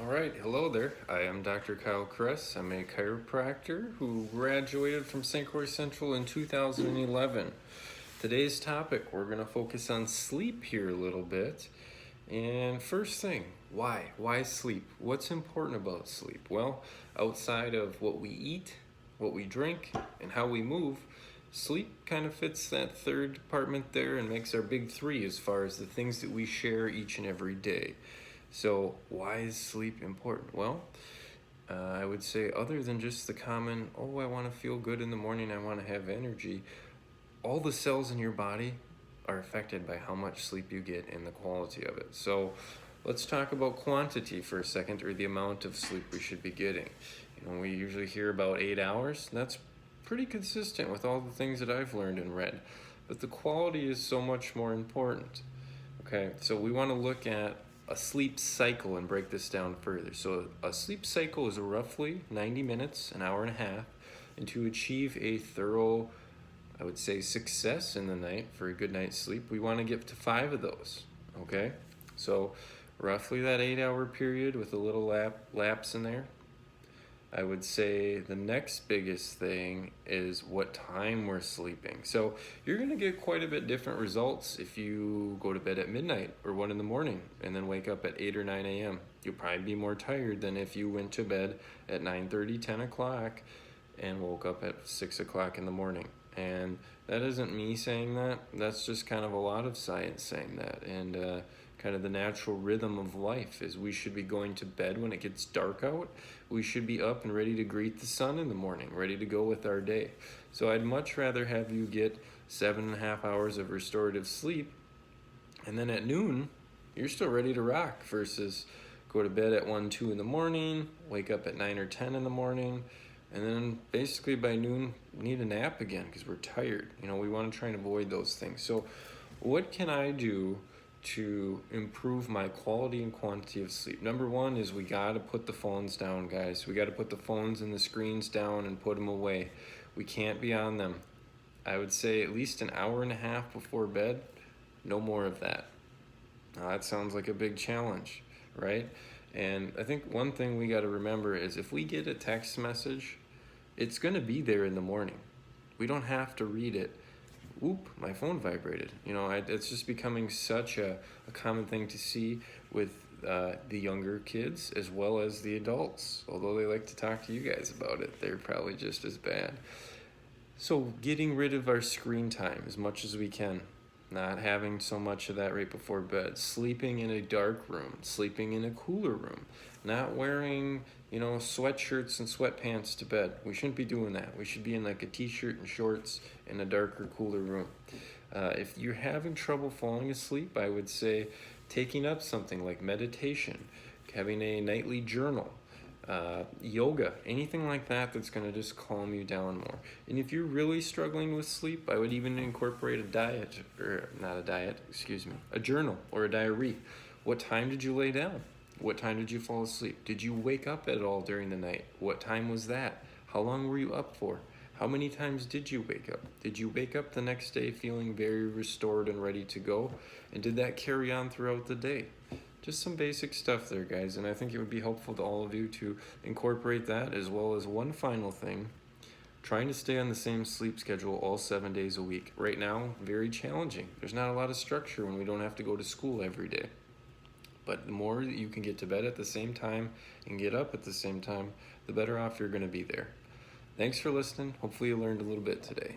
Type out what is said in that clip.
All right, hello there. I am Dr. Kyle Cress. I'm a chiropractor who graduated from St. Croix Central in 2011. Today's topic, we're going to focus on sleep here a little bit. And first thing, why? Why sleep? What's important about sleep? Well, outside of what we eat, what we drink, and how we move, sleep kind of fits that third department there and makes our big three as far as the things that we share each and every day. So, why is sleep important? Well, I would say, other than just the common, oh, I want to feel good in the morning, I want to have energy, all the cells in your body are affected by how much sleep you get and the quality of it. So, let's talk about quantity for a second, or the amount of sleep we should be getting. We usually hear about 8 hours. That's pretty consistent with all the things that I've learned and read. But the quality is so much more important. Okay, so we want to look at a sleep cycle and break this down further. So a sleep cycle is roughly 90 minutes, an hour and a half, and to achieve a thorough, I would say, success in the night for a good night's sleep, we want to get to 5 of those. Okay, so roughly that 8-hour period with a little lapse in there. I would say the next biggest thing is what time we're sleeping. So you're going to get quite a bit different results if you go to bed at midnight or 1 in the morning and then wake up at 8 or 9 a.m. You'll probably be more tired than if you went to bed at 9:30, 10 o'clock and woke up at 6 o'clock in the morning. And that isn't me saying that. That's just kind of a lot of science saying that. And kind of the natural rhythm of life is we should be going to bed when it gets dark out. We should be up and ready to greet the sun in the morning, ready to go with our day. So I'd much rather have you get 7.5 hours of restorative sleep, and then at noon, you're still ready to rock, versus go to bed at 1, 2 in the morning, wake up at 9 or 10 in the morning, and then basically by noon, need a nap again because we're tired. We want to try and avoid those things. So what can I do to improve my quality and quantity of sleep? Number one is we got to put the phones down, guys. We got to put the phones and the screens down and put them away. We can't be on them. I would say at least an hour and a half before bed, no more of that. Now, that sounds like a big challenge, right? And I think one thing we got to remember is if we get a text message, it's going to be there in the morning. We don't have to read it. Oop, my phone vibrated. It's just becoming such a common thing to see with the younger kids as well as the adults. Although they like to talk to you guys about it, they're probably just as bad. So getting rid of our screen time as much as we can. Not having so much of that right before bed. Sleeping in a dark room. Sleeping in a cooler room. Not wearing, sweatshirts and sweatpants to bed. We shouldn't be doing that. We should be in like a t-shirt and shorts in a darker, cooler room. If you're having trouble falling asleep, I would say taking up something like meditation, having a nightly journal, yoga, anything like that that's going to just calm you down more. And if you're really struggling with sleep, I would even incorporate a journal or a diary. What time did you lay down? What time did you fall asleep? Did you wake up at all during the night? What time was that? How long were you up for? How many times did you wake up? Did you wake up the next day feeling very restored and ready to go? And did that carry on throughout the day? Just some basic stuff there, guys, and I think it would be helpful to all of you to incorporate that, as well as one final thing, trying to stay on the same sleep schedule all 7 days a week. Right now, very challenging. There's not a lot of structure when we don't have to go to school every day. But the more that you can get to bed at the same time and get up at the same time, the better off you're going to be there. Thanks for listening. Hopefully you learned a little bit today.